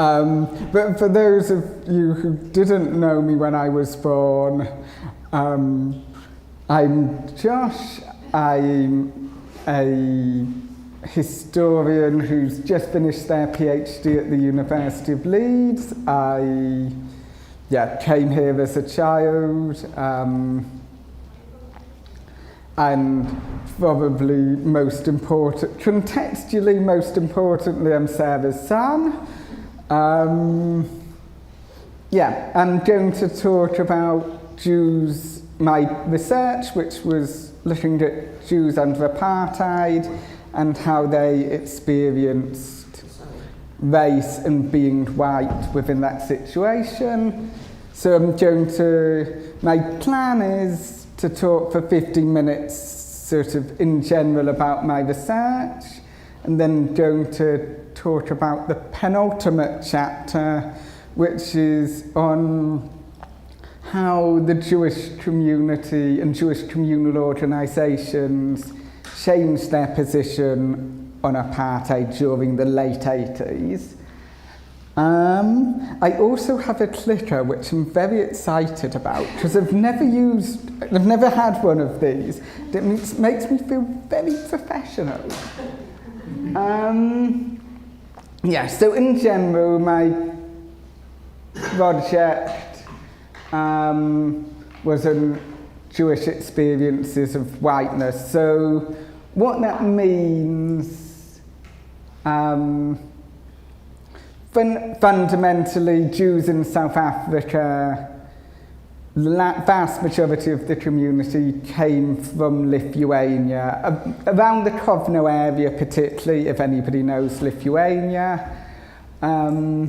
But for those of you who didn't know me when I was born, I'm Josh. I'm a historian who's just finished their PhD at the University of Leeds. I came here as a child, and probably contextually most importantly, I'm Sarah's son. I'm going to talk about Jews, my research, which was looking at Jews under apartheid and how they experienced race and being white within that situation. So my plan is to talk for 15 minutes sort of in general about my research, and then going to talk about the penultimate chapter, which is on how the Jewish community and Jewish communal organisations changed their position on apartheid during the late 80s. I also have a clicker which I'm very excited about because I've never had one of these. It makes me feel very professional. So in general, my project was on Jewish experiences of whiteness. So what that means, fundamentally, Jews in South Africa, the vast majority of the community came from Lithuania, around the Kovno area particularly, if anybody knows Lithuania. But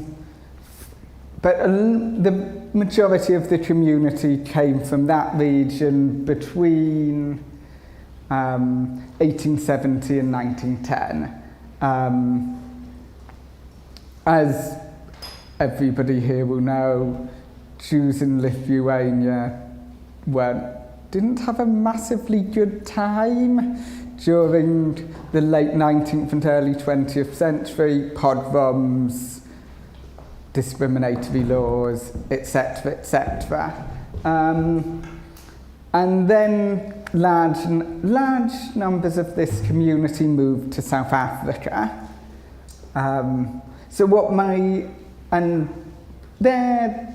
the majority of the community came from that region between 1870 and 1910. As everybody here will know, Jews in Lithuania didn't have a massively good time during the late 19th and early 20th century, pogroms, discriminatory laws, etc., etc. And then large numbers of this community moved to South Africa. There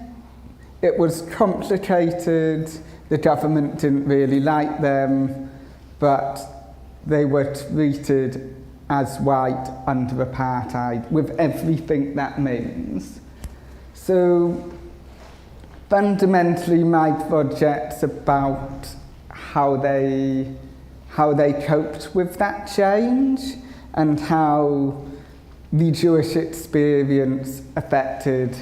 it was complicated, the government didn't really like them, but they were treated as white under apartheid, with everything that means. So fundamentally my project's about how they coped with that change and how the Jewish experience affected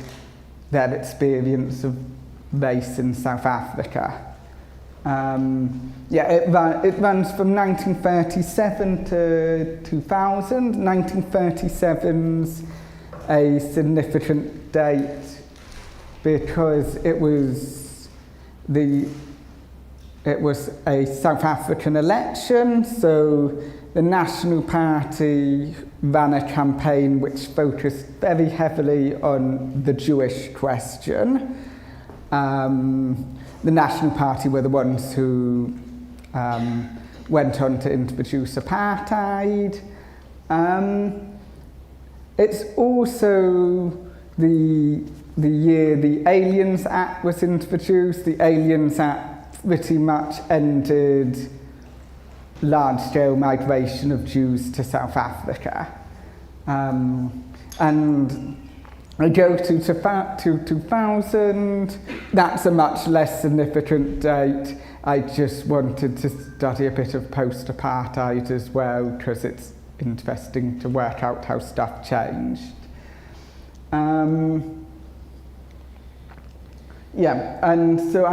their experience of race in South Africa. It runs from 1937 to 2000. 1937's a significant date because it was a South African election, so the National Party ran a campaign which focused very heavily on the Jewish question. The National Party were the ones who went on to introduce apartheid. It's also the year the Aliens Act was introduced. The Aliens Act pretty much ended large-scale migration of Jews to South Africa. And I go to 2000, that's a much less significant date. I just wanted to study a bit of post-apartheid as well, because it's interesting to work out how stuff changed. And so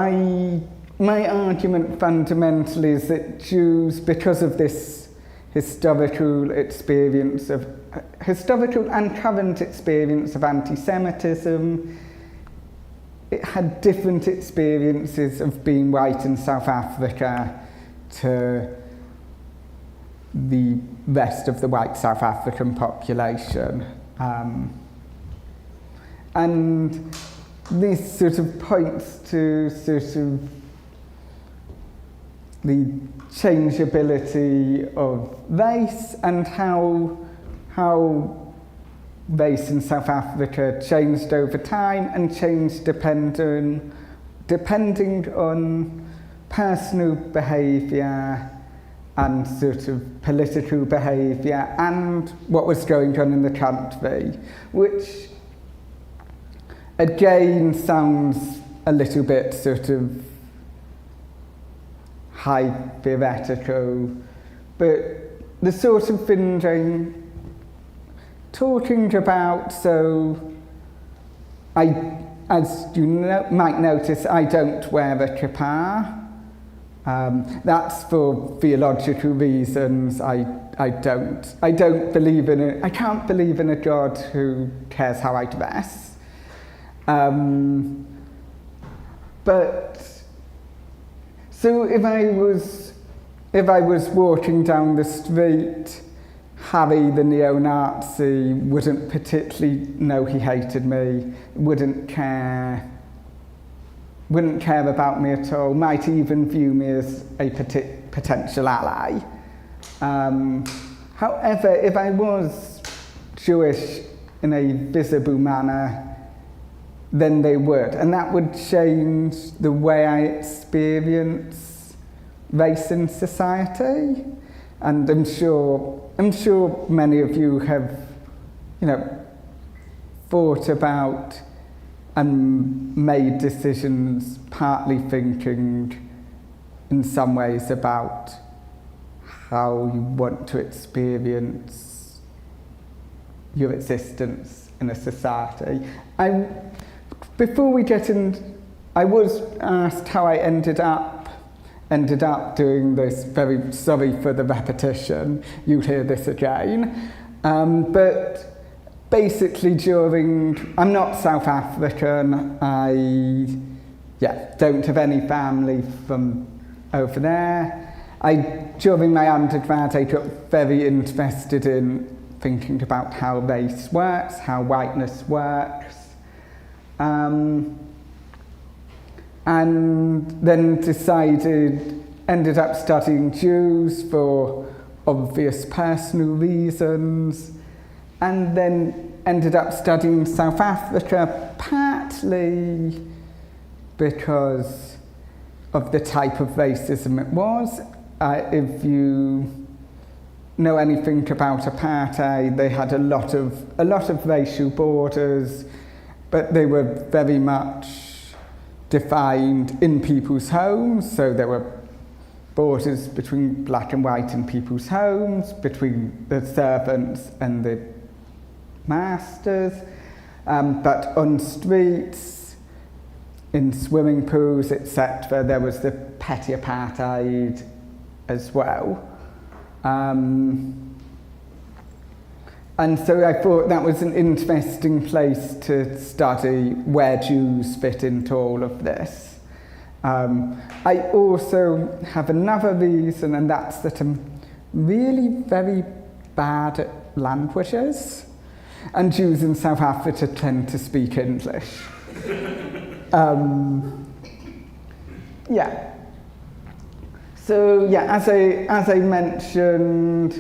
my argument fundamentally is that Jews, because of this historical and current experience of anti-Semitism, it had different experiences of being white in South Africa to the rest of the white South African population. And this sort of points to sort of the changeability of race and how race in South Africa changed over time and changed depending on personal behaviour and sort of political behaviour and what was going on in the country, which again sounds a little bit sort of hypothetical, but the sort of things I'm talking about, so as you might notice, I don't wear a kippah. That's for theological reasons. I don't believe in it. I can't believe in a God who cares how I dress. But so if I was walking down the street, Harry the neo-Nazi wouldn't particularly know he hated me, wouldn't care about me at all, might even view me as a potential ally. However, if I was Jewish in a visible manner, then they would, and that would change the way I experience race in society. And I'm sure many of you have, thought about and made decisions partly thinking in some ways about how you want to experience your existence in a society. Before we get in, I was asked how I ended up doing this. Very sorry for the repetition, you'll hear this again. But basically I'm not South African, I don't have any family from over there. During my undergrad, I got very interested in thinking about how race works, how whiteness works. And then ended up studying Jews for obvious personal reasons, and then ended up studying South Africa partly because of the type of racism it was. If you know anything about apartheid, they had a lot of racial borders, but they were very much defined in people's homes. So there were borders between black and white in people's homes, between the servants and the masters, but on streets, in swimming pools, etc., there was the petty apartheid as well. And so I thought that was an interesting place to study where Jews fit into all of this. I also have another reason, and that's that I'm really very bad at languages, and Jews in South Africa tend to speak English. So as I mentioned,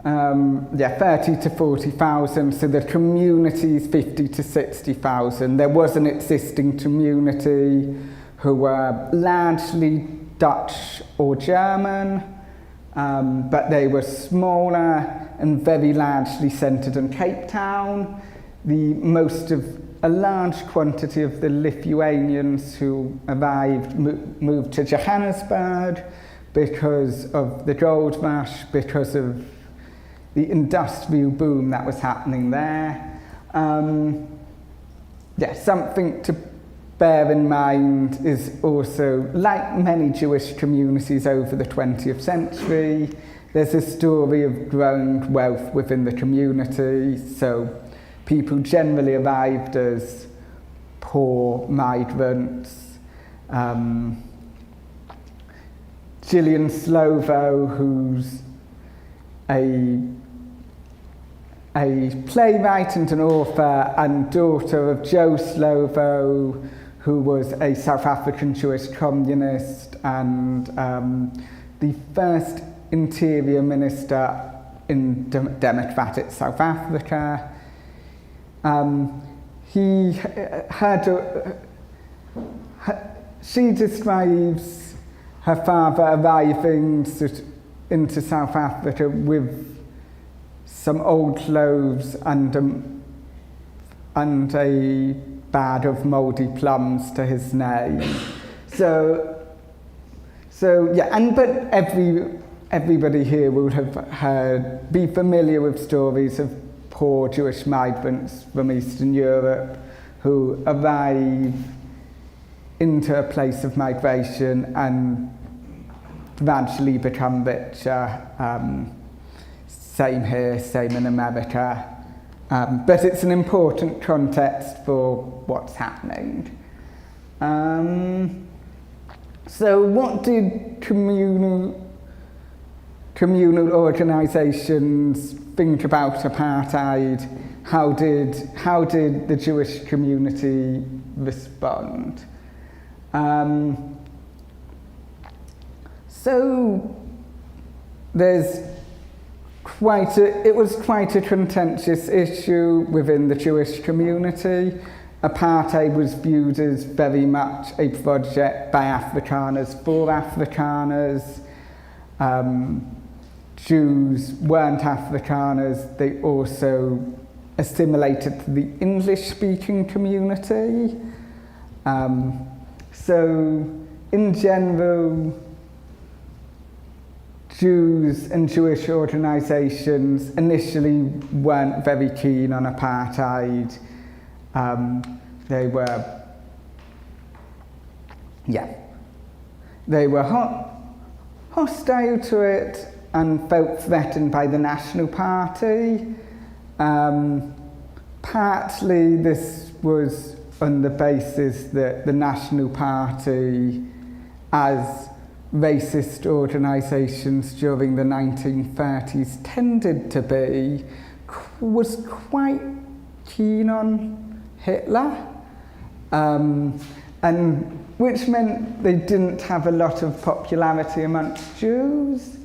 30 to 40,000, so the community's 50 to 60,000. There was an existing community who were largely Dutch or German, but they were smaller and very largely centred in Cape Town. A large quantity of the Lithuanians who arrived moved to Johannesburg because of the gold rush, because of the industrial boom that was happening there. Something to bear in mind is also, like many Jewish communities over the 20th century, there's a story of growing wealth within the community. So people generally arrived as poor migrants. Gillian Slovo, who's a playwright and an author and daughter of Joe Slovo, who was a South African Jewish communist and the first interior minister in democratic South Africa. She describes her father arriving into South Africa with some old clothes and a bag of mouldy plums to his name. So yeah, but everybody here will have be familiar with stories of poor Jewish migrants from Eastern Europe who arrive into a place of migration and gradually become richer. Same here, same in America. But it's an important context for what's happening. So what did communal organisations think about apartheid? How did the Jewish community respond? So it was quite a contentious issue within the Jewish community. Apartheid was viewed as very much a project by Afrikaners for Afrikaners. Jews weren't Afrikaners, they also assimilated to the English-speaking community. So, in general, Jews and Jewish organisations initially weren't very keen on apartheid. They were hostile to it and felt threatened by the National Party. Partly this was on the basis that the National Party, as racist organisations during the 1930s tended to be, was quite keen on Hitler, and which meant they didn't have a lot of popularity amongst Jews.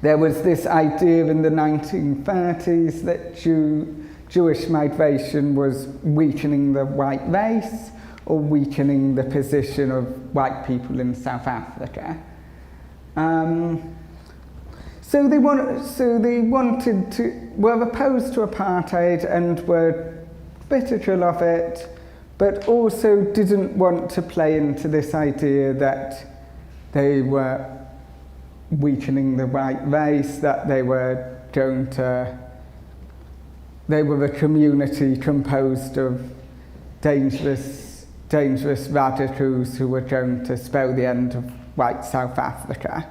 There was this idea in the 1930s that Jewish migration was weakening the white race or weakening the position of white people in South Africa. So they were opposed to apartheid and were critical of it, but also didn't want to play into this idea that they were weakening the white race, that they were a community composed of dangerous radicals who were going to spell the end of white South Africa.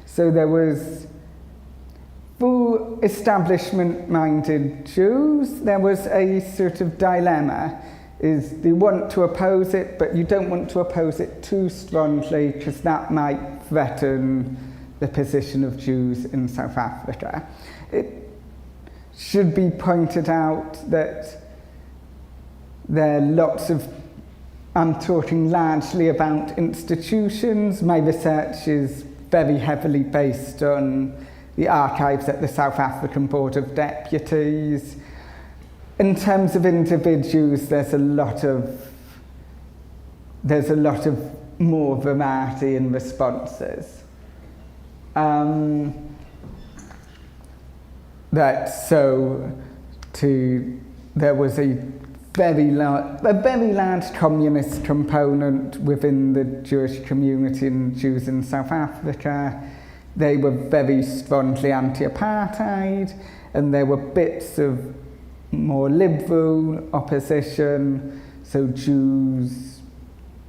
So there was, for establishment-minded Jews, there was a sort of dilemma, is they want to oppose it, but you don't want to oppose it too strongly because that might threaten the position of Jews in South Africa. It should be pointed out that there are lots of, I'm talking largely about institutions. My research is very heavily based on the archives at the South African Board of Deputies. In terms of individuals, there's a lot of more variety in responses. There was a very large communist component within the Jewish community and Jews in South Africa. They were very strongly anti-apartheid, and there were bits of more liberal opposition. So Jews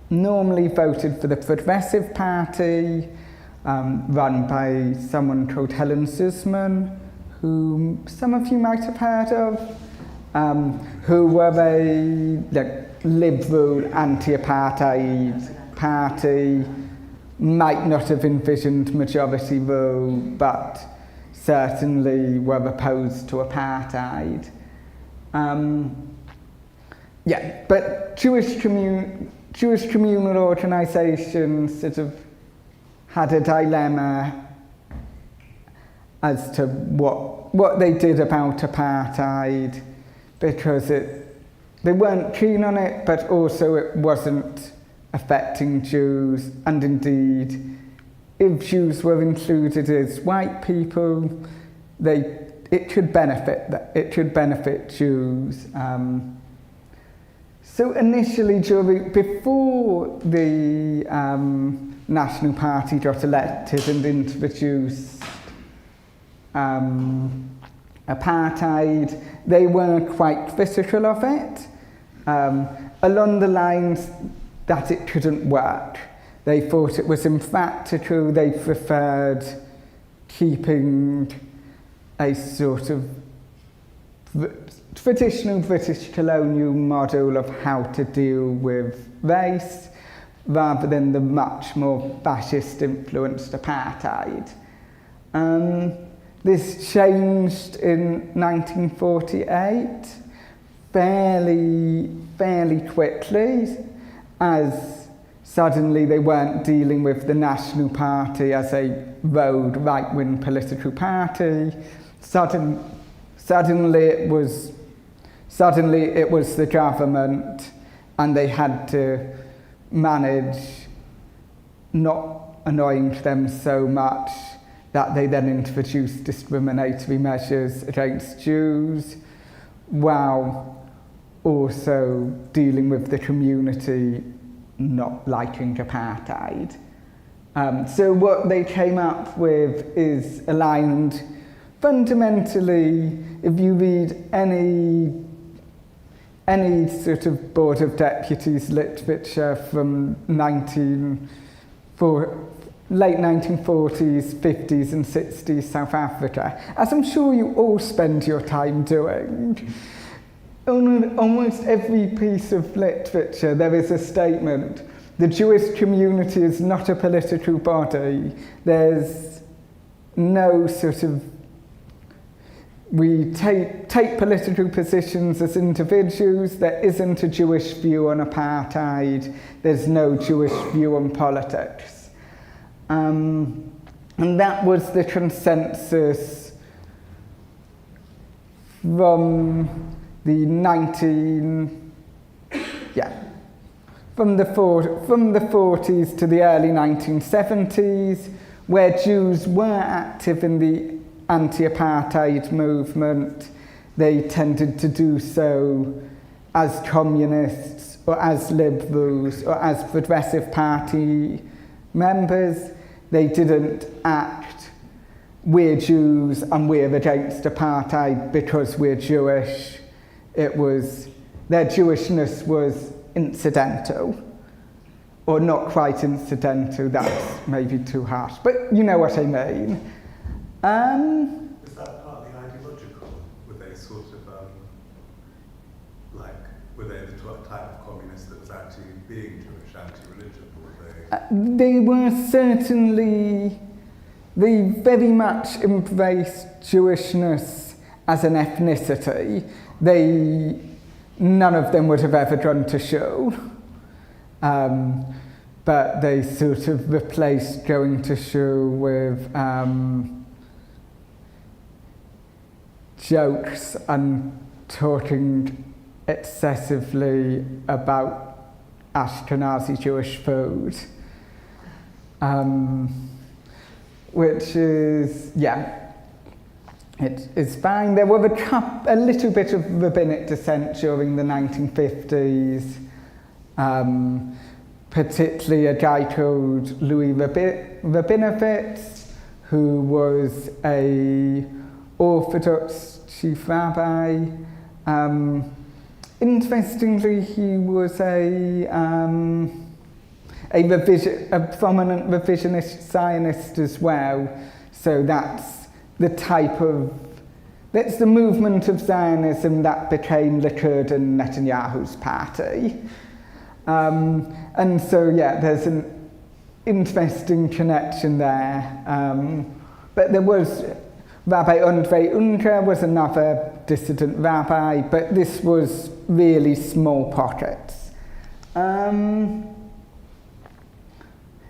normally voted for the Progressive Party, run by someone called Helen Suzman, who some of you might have heard of, who were a liberal anti-apartheid party, might not have envisioned majority rule, but certainly were opposed to apartheid. But Jewish communal organisations sort of had a dilemma as to what they did about apartheid, because they weren't keen on it, but also it wasn't affecting Jews, and indeed, if Jews were included as white people, it should benefit Jews. So initially, before the National Party got elected and introduced apartheid, they were quite critical of it, along the lines that it couldn't work. They thought it was impractical. They preferred keeping a sort of traditional British colonial model of how to deal with race, rather than the much more fascist-influenced apartheid. This changed in 1948 fairly quickly, as suddenly they weren't dealing with the National Party as a rogue right-wing political party. Suddenly it was the government, and they had to manage not annoying them so much that they then introduced discriminatory measures against Jews, while also dealing with the community not liking apartheid. So what they came up with is aligned fundamentally. If you read any sort of Board of Deputies literature from late 1940s, 50s and 60s South Africa, as I'm sure you all spend your time doing, in almost every piece of literature there is a statement: the Jewish community is not a political body. There's no sort of, we take political positions as individuals. There isn't a Jewish view on apartheid. There's no Jewish view on politics. And that was the consensus from the 40s to the early 1970s, where Jews were active in the anti-apartheid movement. They tended to do so as communists or as liberals or as Progressive Party members. They didn't act, we're Jews and we're against apartheid because we're Jewish. It was, their Jewishness was incidental, or not quite incidental, that's maybe too harsh, but you know what I mean. Is that partly ideological? Were they sort of, were they the type of communist that was actually being Jewish, anti-religion, or were they? They were certainly, they very much embraced Jewishness as an ethnicity. None of them would have ever gone to shul, but they sort of replaced going to shul with jokes and talking excessively about Ashkenazi Jewish food, which is, it's fine. There were a little bit of rabbinic dissent during the 1950s, particularly a guy called Louis Rabinowitz, who was a Orthodox chief rabbi. Interestingly, he was a prominent revisionist Zionist as well. So that's the movement of Zionism that became Likud and Netanyahu's party. And so, there's an interesting connection there. But there was, Rabbi Andre Unger was another dissident rabbi, but this was really small pockets.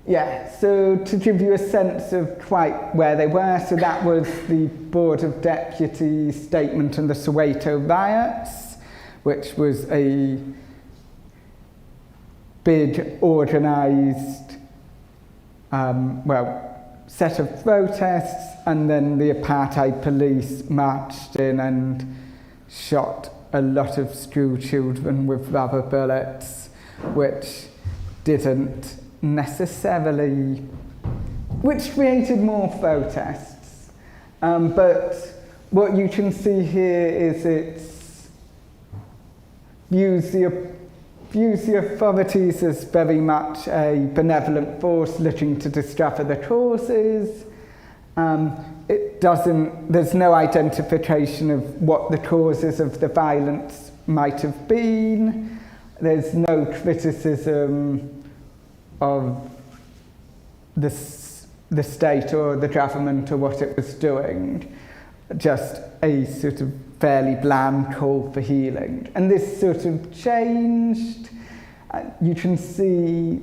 Yeah, so to give you a sense of quite where they were, so that was the Board of Deputies statement on the Soweto riots, which was a big organised, set of protests, and then the apartheid police marched in and shot a lot of school children with rubber bullets, which didn't necessarily, which created more protests. But what you can see here is it's views the authorities as very much a benevolent force looking to discover the causes. There's no identification of what the causes of the violence might have been. There's no criticism of the state or the government or what it was doing, just a sort of fairly bland call for healing. And this sort of changed. You can see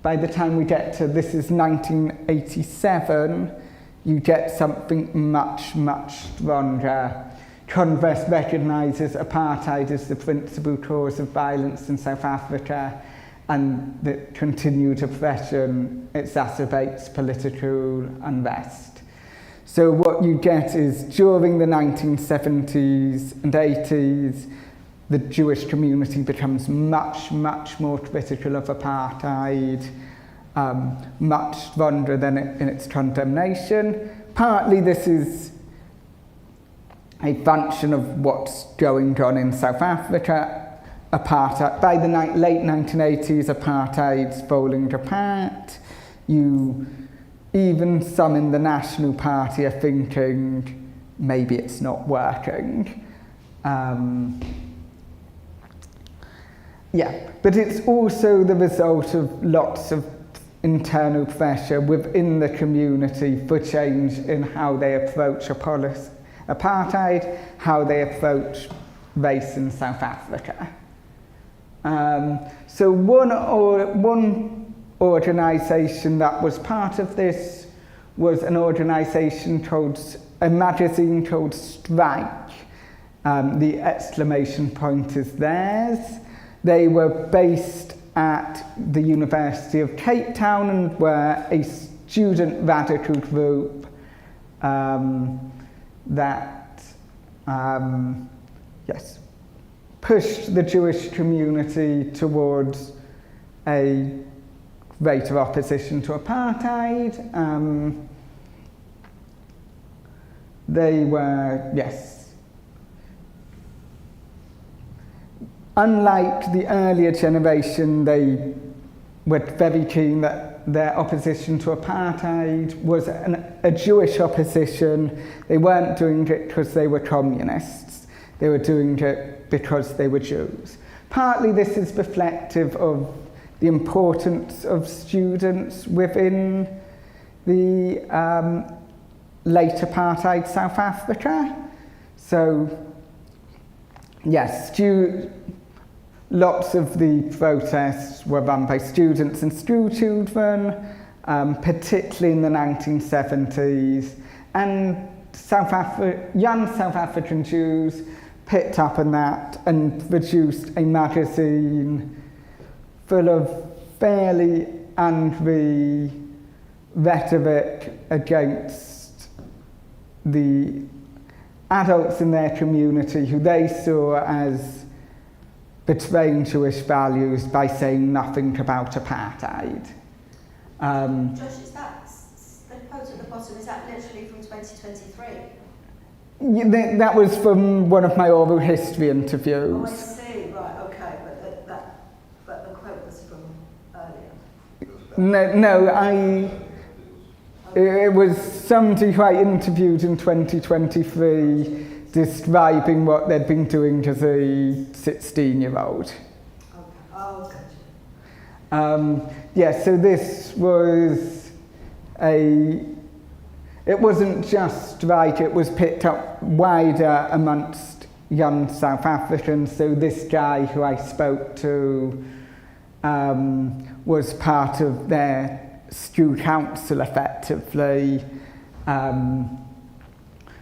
by the time we get to, this is 1987, you get something much, much stronger. Congress recognises apartheid as the principal cause of violence in South Africa, and the continued oppression exacerbates political unrest. So what you get is, during the 1970s and 80s, the Jewish community becomes much, much more critical of apartheid, much stronger than in its condemnation. Partly this is a function of what's going on in South Africa. Apartheid, by the late 1980s, apartheid's falling apart. Even some in the National Party are thinking, maybe it's not working. But it's also the result of lots of internal pressure within the community for change in how they approach apartheid, how they approach race in South Africa. So one organisation that was part of this was an organisation a magazine called Strike. The exclamation point is theirs. They were based at the University of Cape Town and were a student radical group that pushed the Jewish community towards a greater opposition to apartheid. They were, unlike the earlier generation, they were very keen that their opposition to apartheid was a Jewish opposition. They weren't doing it because they were communists. They were doing it because they were Jews. Partly this is reflective of the importance of students within the late apartheid South Africa. So, yes, lots of the protests were run by students and school children, particularly in the 1970s. And young South African Jews picked up on that and produced a magazine full of fairly angry rhetoric against the adults in their community who they saw as betraying Jewish values by saying nothing about apartheid. Josh, is that the quote at the bottom, is that literally from 2023? That was from one of my oral history interviews. Oh, I see, right, okay, but the quote was from earlier. It was somebody who I interviewed in 2023 describing what they'd been doing as a 16-year-old. Okay. Oh, gotcha. So this was it wasn't just right, it was picked up wider amongst young South Africans. So this guy who I spoke to was part of their student council effectively,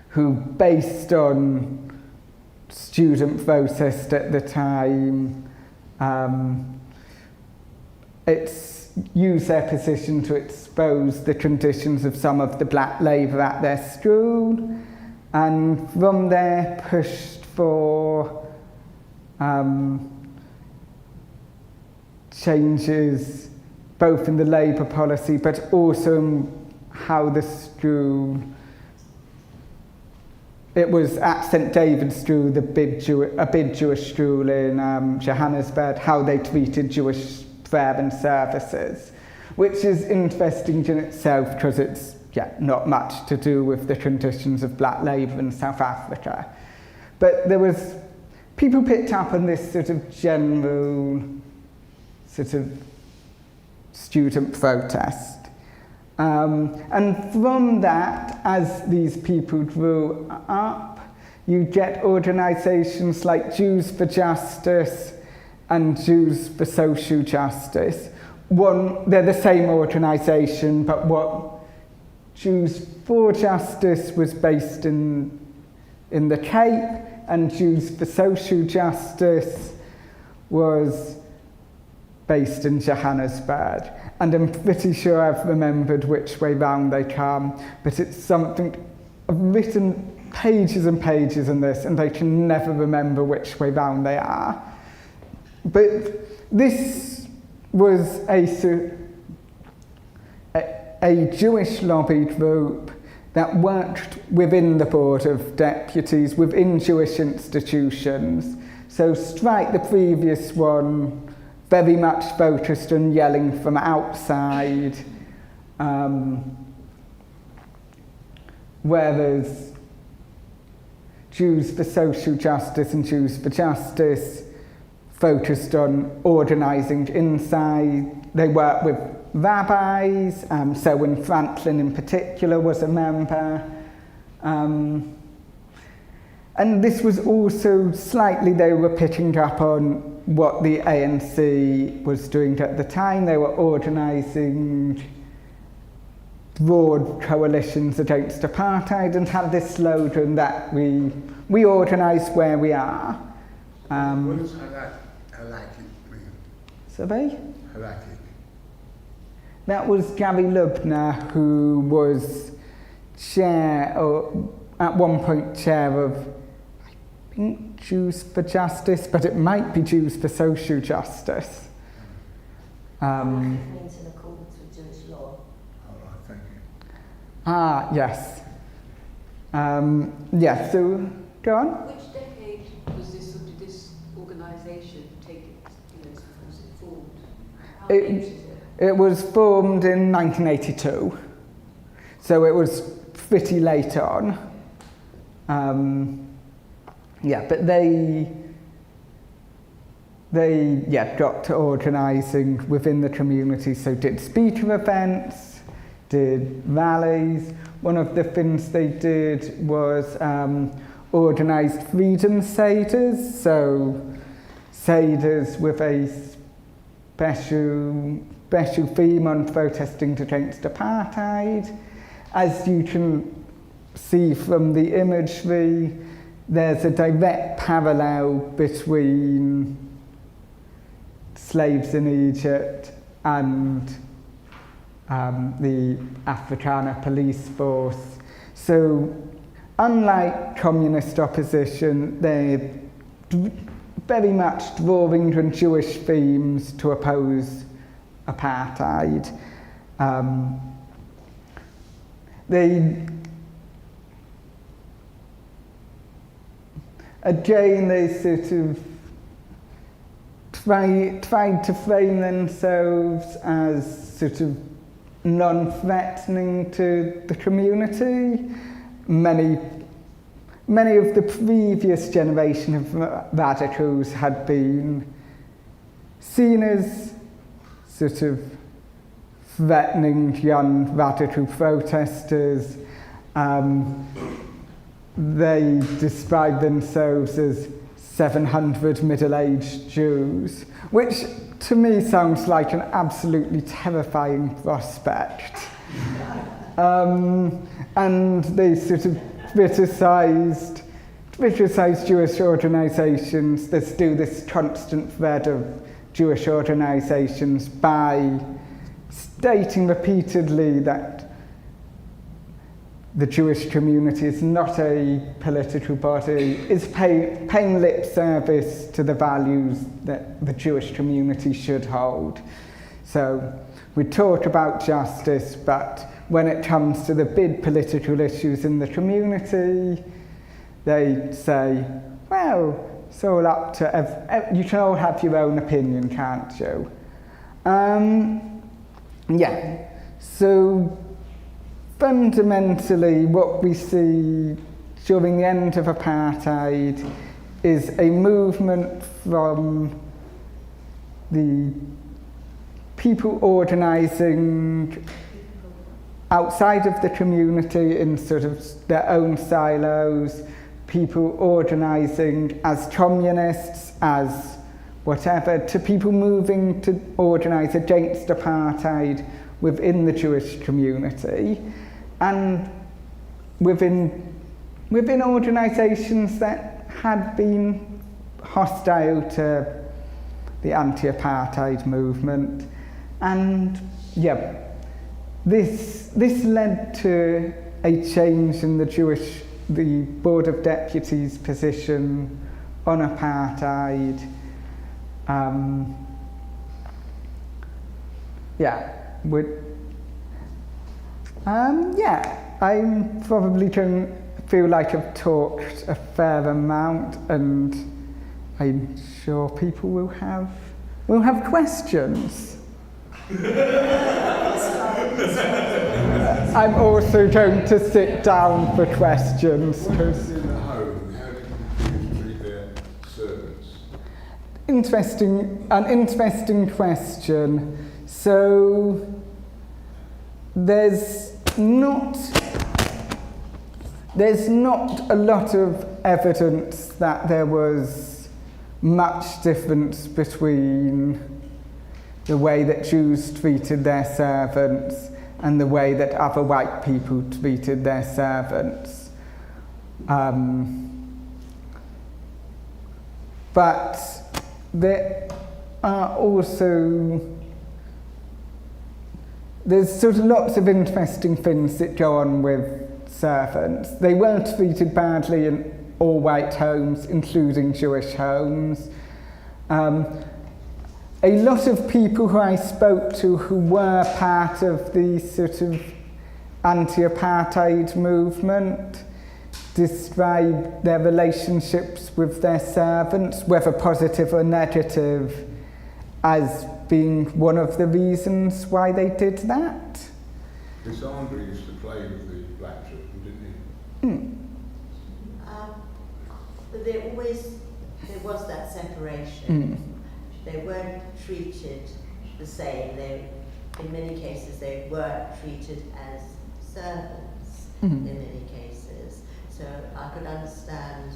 who, based on student protest at the time, it's used their position to expose the conditions of some of the black labour at their school, and from there pushed for changes both in the labour policy but also in how the school, it was at St David's School, a big Jewish school in Johannesburg, how they treated Jewish prayer and services, which is interesting in itself because it's not much to do with the conditions of black labour in South Africa. But there was, people picked up on this sort of general sort of student protest. And from that, as these people grew up, you get organisations like Jews for Justice and Jews for Social Justice. One, they're the same organisation, but what Jews for Justice was based in the Cape, and Jews for Social Justice was based in Johannesburg. And I'm pretty sure I've remembered which way round they come, but it's something, I've written pages and pages on this, and I can never remember which way round they are. But this was a Jewish lobby group that worked within the Board of Deputies, within Jewish institutions. So strike the previous one, very much focused on yelling from outside, whereas Jews for Social Justice and Jews for Justice focused on organising inside. They worked with rabbis, Selwyn Franklin in particular was a member. And this was also slightly, they were picking up on what the ANC was doing at the time. They were organising broad coalitions against apartheid and had this slogan that we organise where we are. What is Halakhic? Sorry? Halakhic. That was Gary Lubner, who was chair, or at one point chair of, I think, Jews for Justice, but it might be Jews for Social Justice. Means in accordance with Jewish law. All right, thank you. Yes. So go on. Which decade was this organisation take its formed? How many years is it? It was formed in 1982, so it was pretty late on. But they got to organising within the community, so did speaker events, did rallies. One of the things they did was organised freedom seders, so seders with a special theme on protesting against apartheid. As you can see from the imagery, there's a direct parallel between slaves in Egypt and the Afrikaner police force. So, unlike communist opposition, they're very much drawing on Jewish themes to oppose apartheid. They sort of tried to frame themselves as sort of non-threatening to the community. Many of the previous generation of radicals had been seen as sort of threatening young radical protesters, They describe themselves as 700 middle-aged Jews, which to me sounds like an absolutely terrifying prospect. And they sort of criticised Jewish organisations. There's still this constant thread of Jewish organisations by stating repeatedly that the Jewish community is not a political body, is paying lip service to the values that the Jewish community should hold. So we talk about justice, but when it comes to the big political issues in the community, they say, well, it's all up to, you can all have your own opinion, can't you? Yeah, so fundamentally what we see during the end of apartheid is a movement from the people organising outside of the community in sort of their own silos, people organising as communists, as whatever, to people moving to organise against apartheid within the Jewish community, and within organisations that had been hostile to the anti-apartheid movement. And yeah, this led to a change in the Board of Deputies' position on apartheid. I probably can feel like I've talked a fair amount, and I'm sure people will have questions. I'm also going to sit down for questions. In the home, how did you treat their servants? An interesting question. So there's not a lot of evidence that there was much difference between the way that Jews treated their servants and the way that other white people treated their servants. But there are also, there's sort of lots of interesting things that go on with servants. They weren't treated badly in all white homes, including Jewish homes. A lot of people who I spoke to who were part of the sort of anti-apartheid movement described their relationships with their servants, whether positive or negative, as being one of the reasons why they did that. Miss Andre used to play with the black children, didn't But there was that separation. They weren't treated the same. In many cases, they were treated as servants in many cases. So I could understand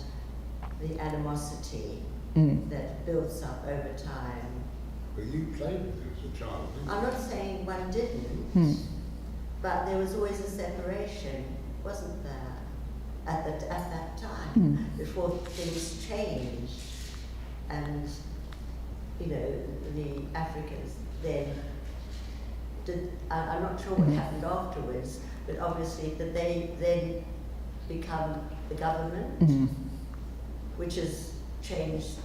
the animosity that builds up over time. But you played with them as a child, didn't you? I'm not saying one didn't, but there was always a separation, wasn't there, at that time, before things changed. And you know, the Africans then did, I'm not sure what happened afterwards, but obviously that they then become the government, which has changed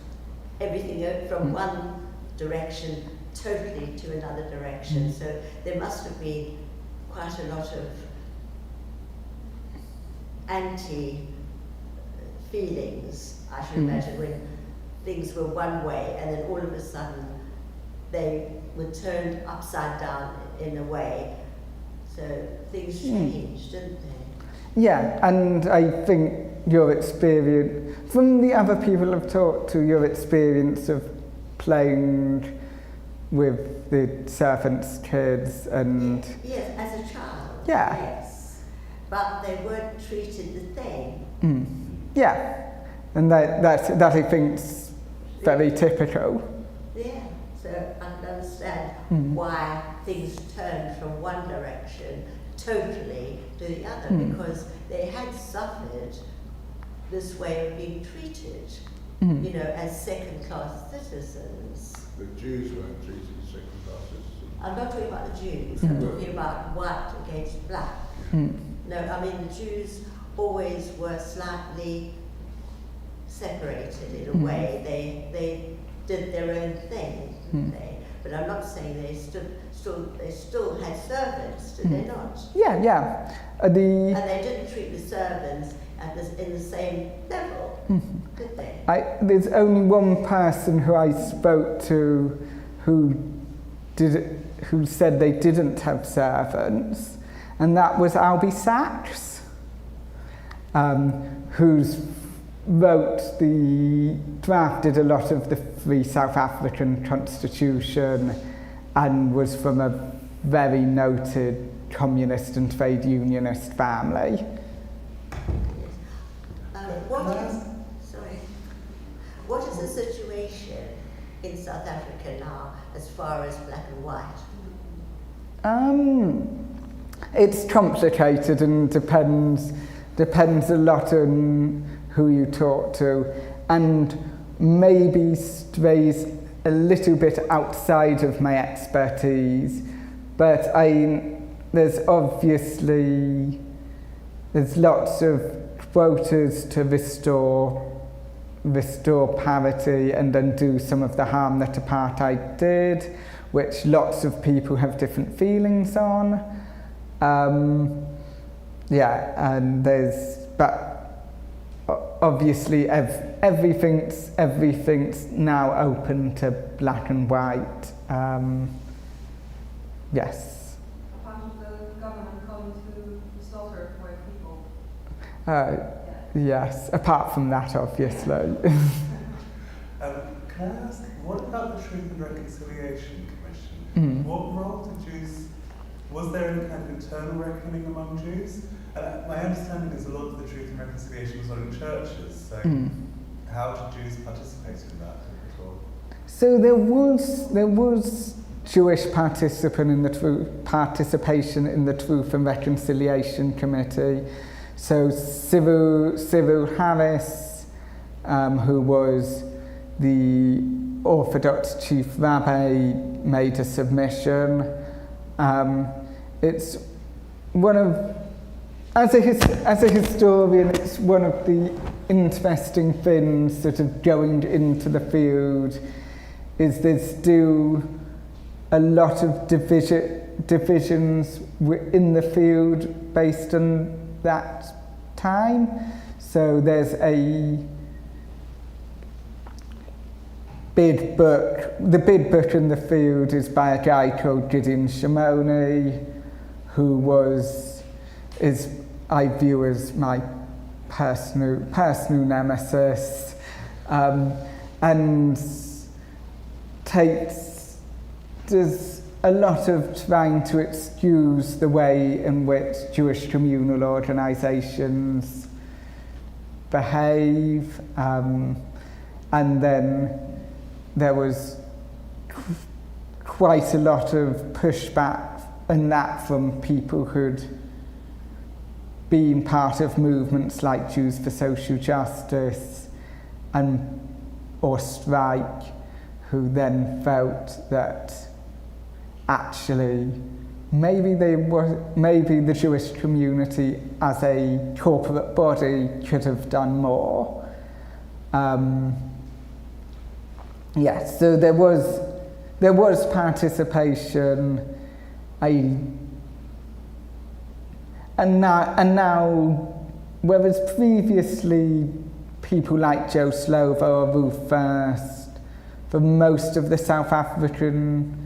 everything from one direction totally to another direction. So there must have been quite a lot of anti-feelings, I should imagine, when things were one way and then all of a sudden they were turned upside down in a way. So things changed, didn't they? Yeah, and I think your experience, from the other people I've talked to, your experience of playing with the servants' kids and... Yes, as a child. Yeah. Yes. but they weren't treated the same. Yeah, and that I think's very typical. Yeah, so I can understand why things turned from one direction totally to the other, because they had suffered this way of being treated, you know, as second-class citizens. The Jews weren't treated as second-class citizens. I'm not talking about the Jews, I'm talking about white against black. No, I mean the Jews always were slightly separated in a way. They did their own thing, didn't they? But I'm not saying they still had servants, did they not? Yeah. And they didn't treat the servants in the same level, did they? There's only one person who I spoke to who said they didn't have servants, and that was Albie Sachs, who's drafted a lot of the Free South African Constitution and was from a very noted communist and trade unionist family. What is the situation in South Africa now as far as black and white? It's complicated and depends a lot on who you talk to, and maybe strays a little bit outside of my expertise, but there's lots of quotas to restore parity and undo some of the harm that apartheid did, which lots of people have different feelings on. But obviously everything's now open to black and white. Yes. Apart from the government coming to slaughter white people. Yes, apart from that, obviously. Can I ask, what about the Truth and Reconciliation Commission? What role did Jews, was there any kind of internal reckoning among Jews? My understanding is a lot of the Truth and Reconciliation was on in churches, so how did Jews participate in that at all? So there was Jewish participation in the Truth and Reconciliation Committee. So Cyril Harris, who was the Orthodox chief rabbi, made a submission. It's one of, as a historian, it's one of the interesting things sort of going into the field is there's still a lot of divisions in the field based on that time. So there's a bid book. The bid book in the field is by a guy called Gideon Shimoni, who I view as my personal nemesis, and does a lot of trying to excuse the way in which Jewish communal organisations behave, and then there was quite a lot of pushback in that from people who'd been part of movements like Jews for Social Justice or Strike, who then felt that actually maybe the Jewish community as a corporate body could have done more. Yes, so there was participation, and now, whereas previously people like Joe Slovo or Ruth First, for most of the South African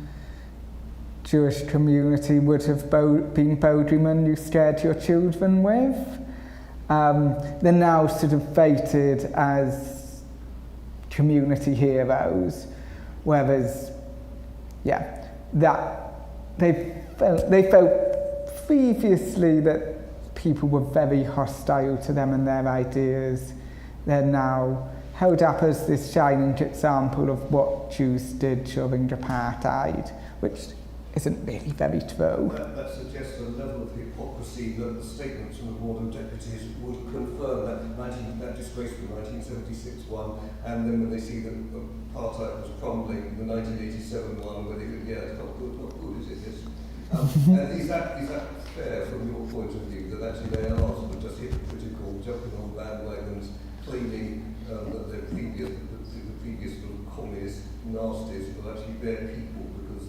Jewish community would have been bogeymen you scared your children with, they're now sort of fated as community heroes, whereas, that they felt previously that people were very hostile to them and their ideas, they're now held up as this shining example of what Jews did during apartheid, which isn't really very true. That suggests a level of hypocrisy that the statements from the Board of Deputies would confirm that disgraceful 1976 one, and then when they see that apartheid was crumbling, the 1987 one, where they go, yeah, it's not good, is it? Yes. And is that fair from your point of view, that actually they are sort of just hypocritical, jumping on bandwagons, claiming that the previous sort of communist nasties will actually bear people because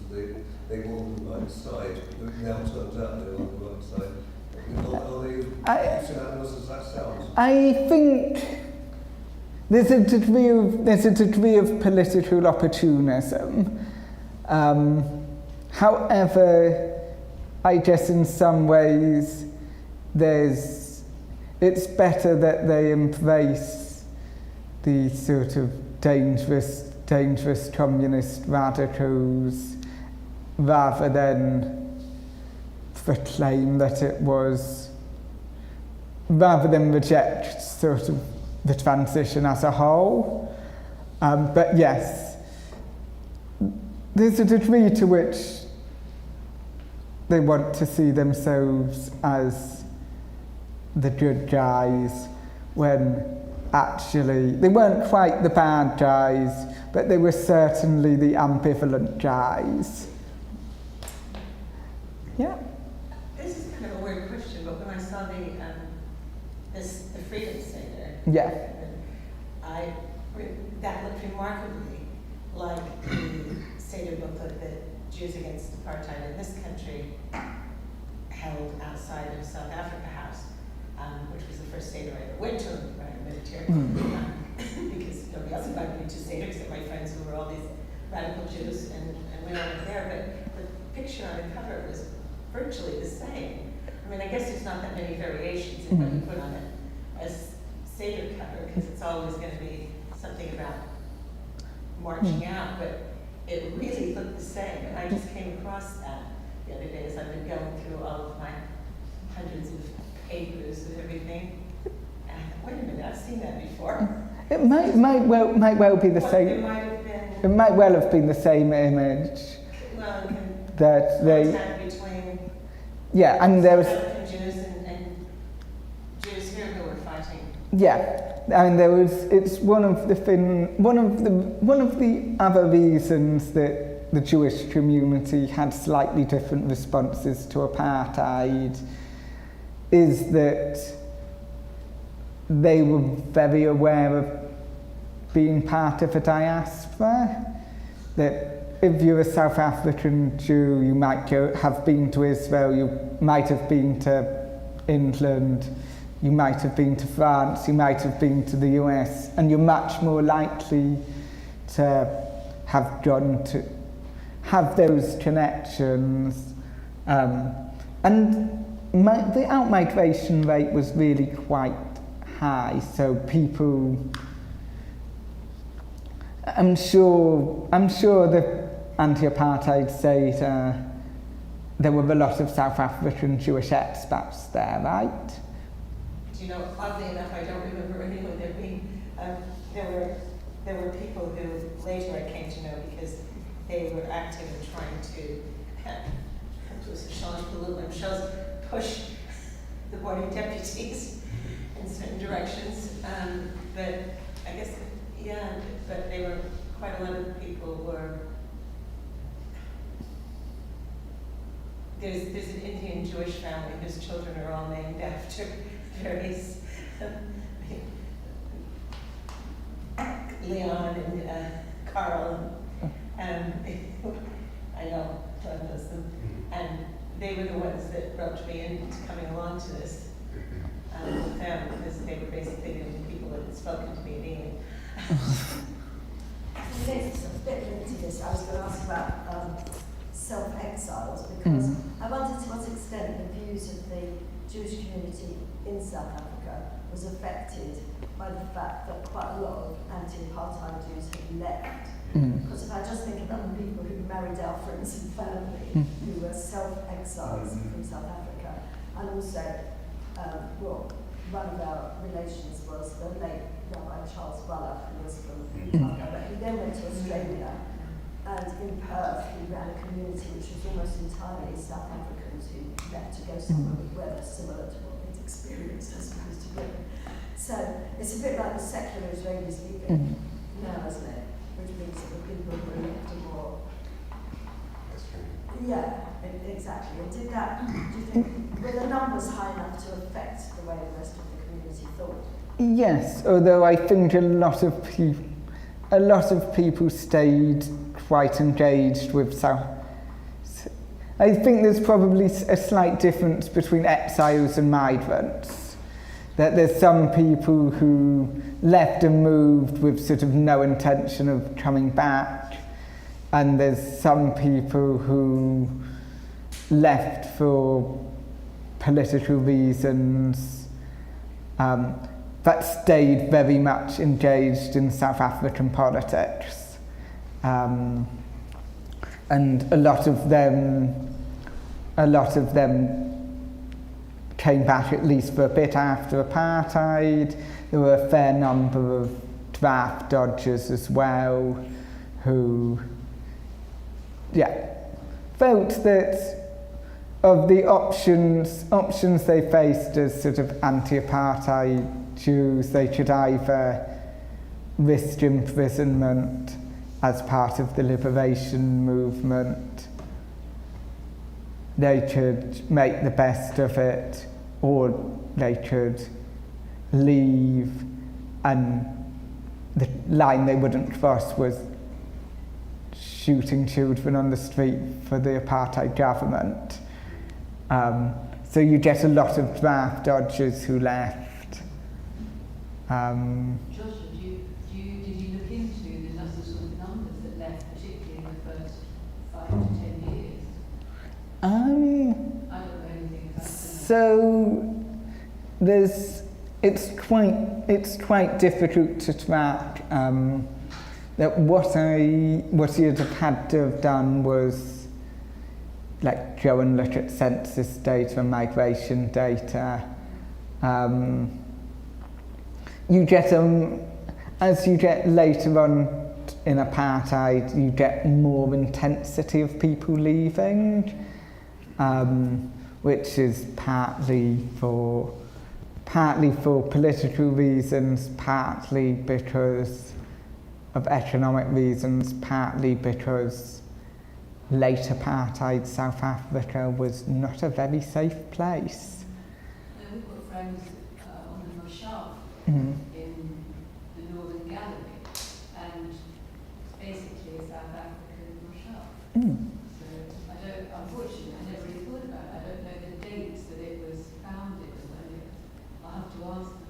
they were on the right side, but now turns out they're on the right side. Are they as synonymous as that sounds? I think there's a degree of political opportunism. However, I guess in some ways it's better that they embrace the sort of dangerous communist radicals rather than proclaim that it was, rather than reject sort of the transition as a whole. But yes, there's a degree to which they want to see themselves as the good guys when actually they weren't quite the bad guys, but they were certainly the ambivalent guys. Yeah. This is kind of a weird question, but when I saw the Freedom Seder, Yeah. that looked remarkably like the Seder booklet that Jews Against Apartheid in this country held outside of South Africa House, which was the first Seder I ever went to around the Mediterranean, because nobody else invited me to Seder except my friends who were all these radical Jews, and we all went there, but the picture on the cover was virtually the same. I mean, I guess there's not that many variations in what you put on it as Seder cover, because it's always going to be something about marching out, but it really looked the same. And I just came across that the other day as I've been going through all of my hundreds of papers and everything. And I thought, wait a minute, I've seen that before. It might well be the same. It might have been. It might well have been the same image. Well, that they. Between. Yeah, and there was. African Jews and Jews here who were fighting. Yeah, and there was. It's one of the other reasons that the Jewish community had slightly different responses to apartheid is that they were very aware of being part of a diaspora. That if you're a South African Jew, you might have been to Israel, you might have been to England, you might have been to France, you might have been to the US, and you're much more likely to have gone to have those connections. And the out-migration rate was really quite high, so people, I'm sure the anti-apartheid Seder, there were a lot of South African Jewish expats there, right? Do you know, oddly enough, I don't remember anyone there being, there were people who later I came to know because they were active in trying to push the Board of Deputies in certain directions. But I guess, yeah, but they were, quite a lot of people were, there's an Indian Jewish family whose children are all named after various Leon and Carl, and I know one of them, and they were the ones that roped me into coming along to this with them, because they were basically the only people that had spoken to me daily. It's a bit linked to this. I was going to ask about self-exiles, because I wondered to what extent the views of the Jewish community in South Africa was affected by the fact that quite a lot of anti-apartheid Jews had left. Because if I just think about the people who married our friends and family, who were self-exiles from South Africa, and also well, one of our relations was the late Rabbi Charles Wallach, who was from Uganda, but he then went to Australia, and in Perth he ran a community which was almost entirely South Africans who left to go somewhere with weather similar to what they'd experienced as opposed to Britain. So it's a bit like the secular Israelis leaving now, isn't it? Which means that the people who are left are more. Yeah, exactly. And did that, do you think, were the numbers high enough to affect the way the rest of the community thought? Yes, although I think a lot of people stayed quite engaged with South. I think there's probably a slight difference between exiles and migrants. That there's some people who left and moved with sort of no intention of coming back, and there's some people who left for political reasons, but stayed very much engaged in South African politics. And a lot of them came back at least for a bit after apartheid. There were a fair number of draft dodgers as well who, felt that of the options they faced as sort of anti-apartheid Jews, they could either risk imprisonment as part of the liberation movement, they could make the best of it, or they could leave, and the line they wouldn't cross was shooting children on the street for the apartheid government. So you get a lot of draft dodgers who left. Joshua, did you look into the sort of numbers that left, particularly in the first 5 to 10 years? I don't know anything about that. So it's quite difficult to track. That what you'd have had to have done was like go and look at census data and migration data. You get as you get later on in apartheid, you get more intensity of people leaving, which is partly for political reasons, partly because of economic reasons, partly because late apartheid South Africa was not a very safe place. We've got friends on the Moshav Mm-hmm. in the Northern Gallery, and basically a South African Moshav. So unfortunately, I never really thought about it. I don't know the dates that it was founded, I'll have to ask them.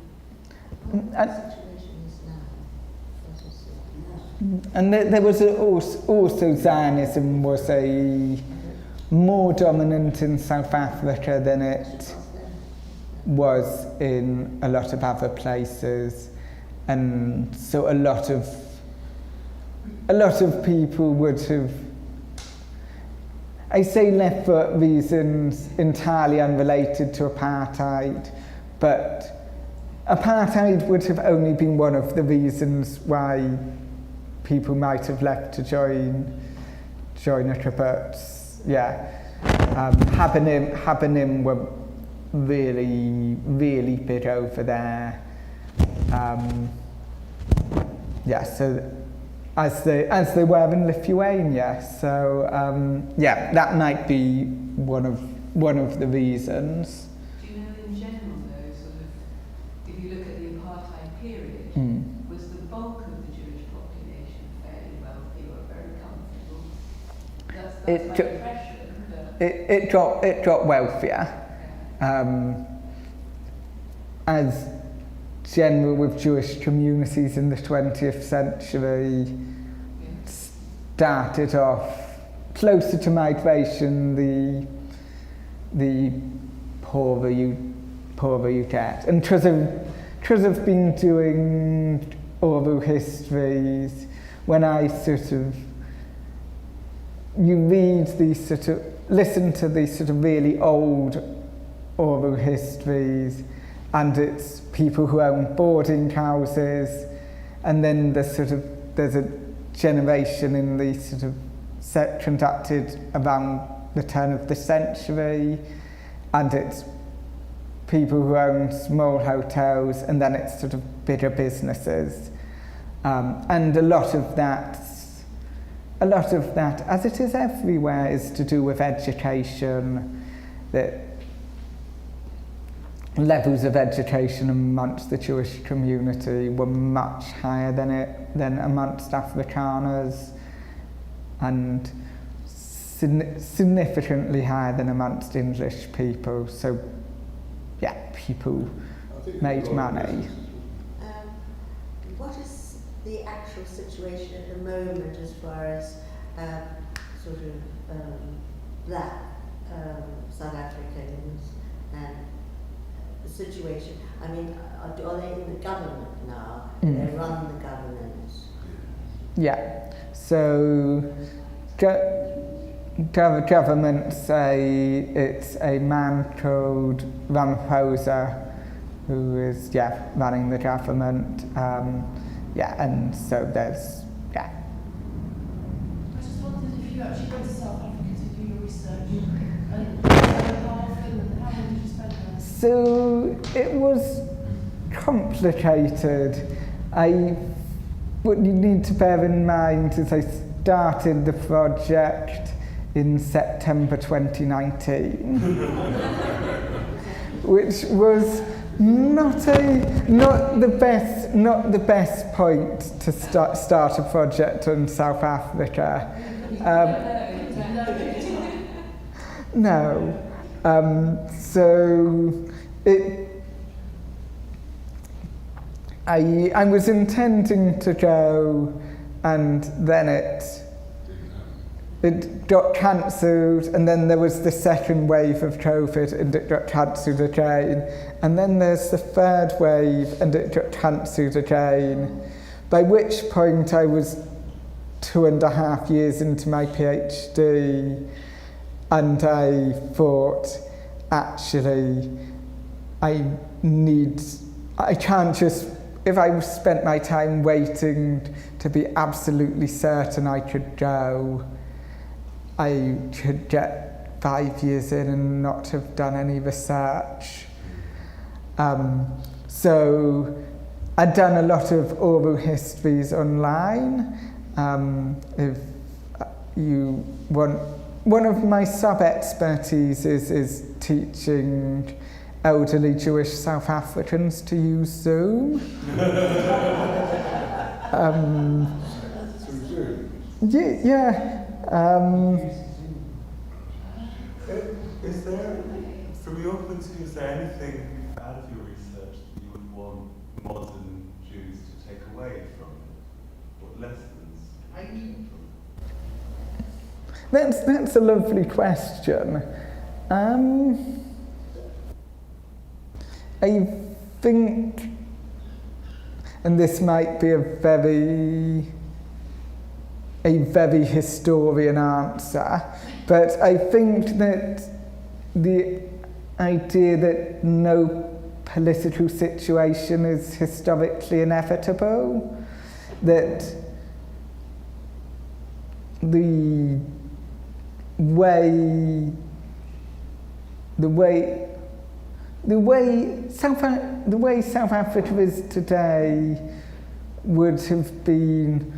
What the situation is now? And there was also Zionism was a more dominant in South Africa than it was in a lot of other places, and so a lot of people would have, I say, left for reasons entirely unrelated to apartheid, but apartheid would have only been one of the reasons why people might have left to join a kibbutz. Habanim were really big over there. So as they were in Lithuania. So that might be one of the reasons. Do you know in general though, sort of, if you look at the apartheid period, was the bulk of the Jewish population fairly wealthy or very comfortable? That's my impression. It got wealthier. As general with Jewish communities in the 20th century started off closer to migration, the poorer you get. And because I've been doing oral histories, when I you read these listen to these really old oral histories, and it's people who own boarding houses, and then there's a generation in the sort of set conducted around the turn of the century, and it's people who own small hotels, and then it's sort of bigger businesses. And a lot of that, as it is everywhere, is to do with education, that levels of education amongst the Jewish community were much higher than amongst Afrikaners, and significantly higher than amongst English people. So, yeah, people made money. What is the actual situation at the moment as far as sort of black South Africans and the situation? I mean, are they in the government now? Do they run the government? Yeah. So government say it's a man called Ramaphosa who is running the government. And so there's I just wondered if you actually went to South Africa to do your research, and how often and how long did you spend there? So it was complicated. What you need to bear in mind is I started the project in September 2019, which was not the best point to start a project on South Africa. No. So I was intending to go, and then it got cancelled, and then there was the second wave of COVID, and it got cancelled again, and then there's the third wave, and it got cancelled again, by which point I was 2.5 years into my PhD, and I thought, actually, I can't just, if I spent my time waiting to be absolutely certain I could go, I could get 5 years in and not have done any research. So I'd done a lot of oral histories online. If you want, one of my sub-expertise is teaching elderly Jewish South Africans to use Zoom. Is there, from your point of view, is there anything out of your research that you would want modern Jews to take away from it? What lessons are you taking from it? That's a lovely question. I think, and this might be a very historian answer, but I think that the idea that no political situation is historically inevitable, that the way South Africa is today would have been,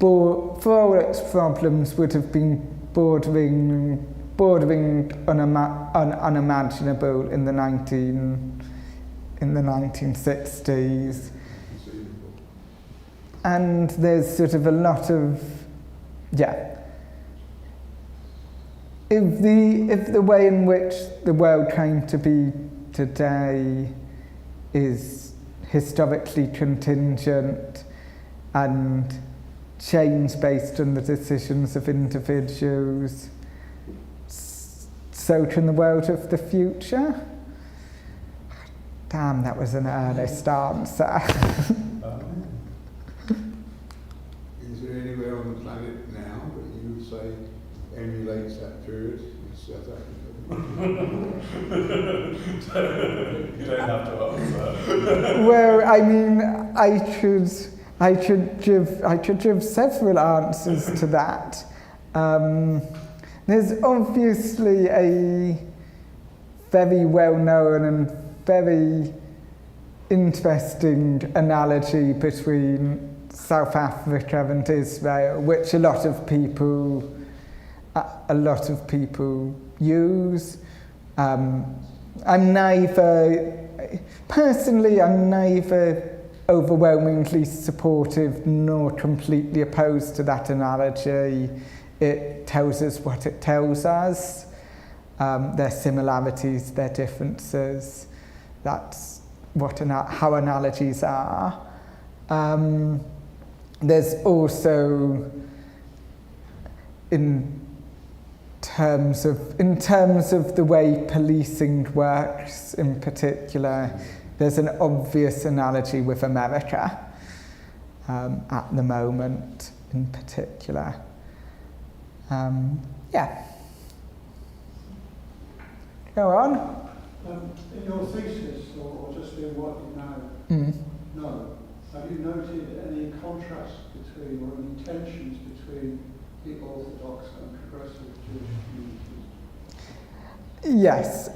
for all its problems, would have been bordering unimaginable in the 1960s. And there's sort of a lot of, if the way in which the world came to be today is historically contingent and change based on the decisions of individuals, so can the world of the future. Damn, that was an earnest answer. Is there anywhere on the planet now that you would say emulates that period in South Africa? You don't have to answer. Well, I mean, I could give several answers to that. There's obviously a very well-known and very interesting analogy between South Africa and Israel, which a lot of people use. I'm neither overwhelmingly supportive nor completely opposed to that analogy. It tells us what it tells us. Their similarities, their differences. That's how analogies are. There's also, in terms of the way policing works in particular, there's an obvious analogy with America at the moment in particular. Yeah. Go on. In your thesis, or just in what you know, have you noted any contrast between, or any tensions between the Orthodox and progressive Jewish communities? Yes.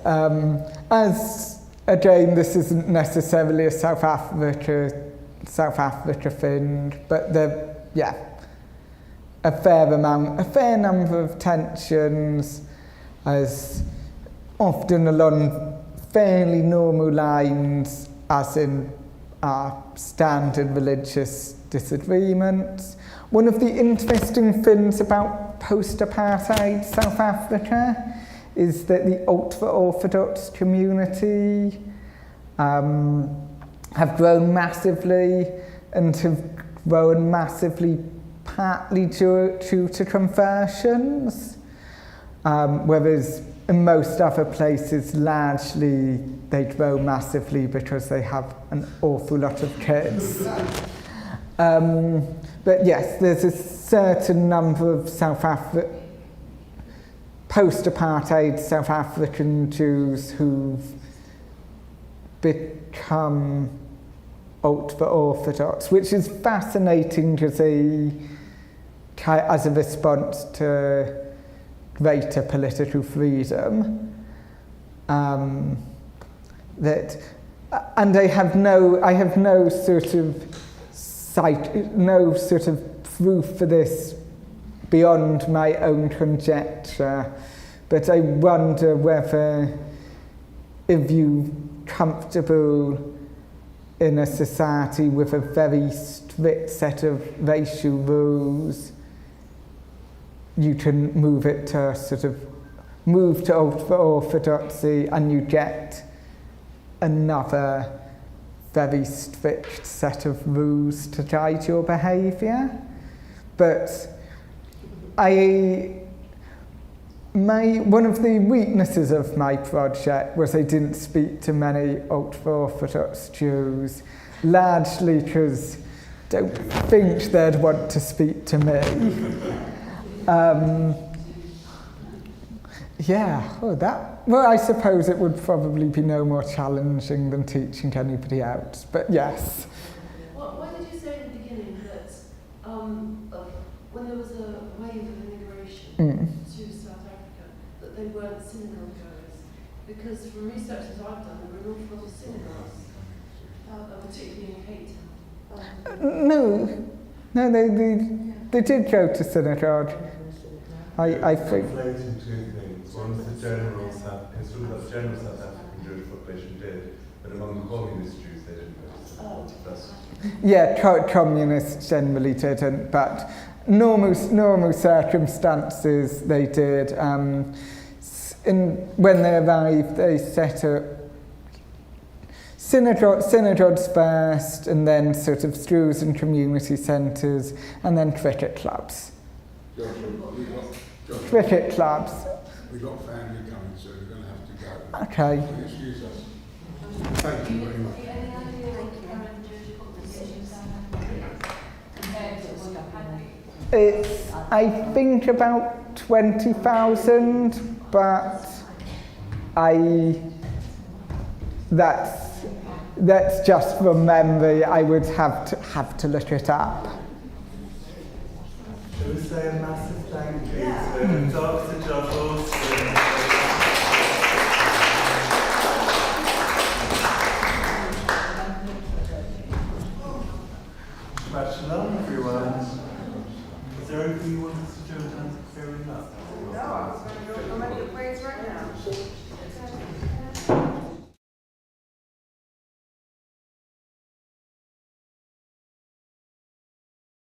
As again, this isn't necessarily a South Africa thing, but a fair number of tensions, as often along fairly normal lines, as in our standard religious disagreements. One of the interesting things about post-apartheid South Africa is that the ultra-Orthodox community have grown massively, and have grown massively partly due to conversions, whereas in most other places, largely, they grow massively because they have an awful lot of kids. But yes, there's a certain number of post-apartheid South African Jews who've become ultra-Orthodox, which is fascinating as a response to greater political freedom. And I have no sort of proof for this beyond my own conjecture, but I wonder whether, if you're comfortable in a society with a very strict set of racial rules, you can move to ultra-Orthodoxy, and you get another very strict set of rules to guide your behaviour. But one of the weaknesses of my project was I didn't speak to many ultra-Orthodox Jews, largely because I don't think they'd want to speak to me. I suppose it would probably be no more challenging than teaching anybody else, but yes. Why did you say in the beginning that when there was a wave of immigration to South Africa, that they weren't synagogue goers? Because from research that I've done, there were an awful lot of synagogues, particularly in Cape Town. No, they did go to synagogue. I think. Conflating two things. One is the general South African Jewish population did, but among the communist Jews they didn't go to synagogue. Yeah, communists generally didn't, but normal circumstances they did. When they arrived, they set up synagogues first, and then sort of schools and community centres, and then cricket clubs. Cricket clubs. We've got family coming, so we're going to have to go. Okay. Excuse us. Thank you very much. It's, I think, about 20,000, but That's just from memory. I would have to look it up. Shall we say a massive thank you to Dr Joshua Alston. Shalom, everyone. Is there anything you want to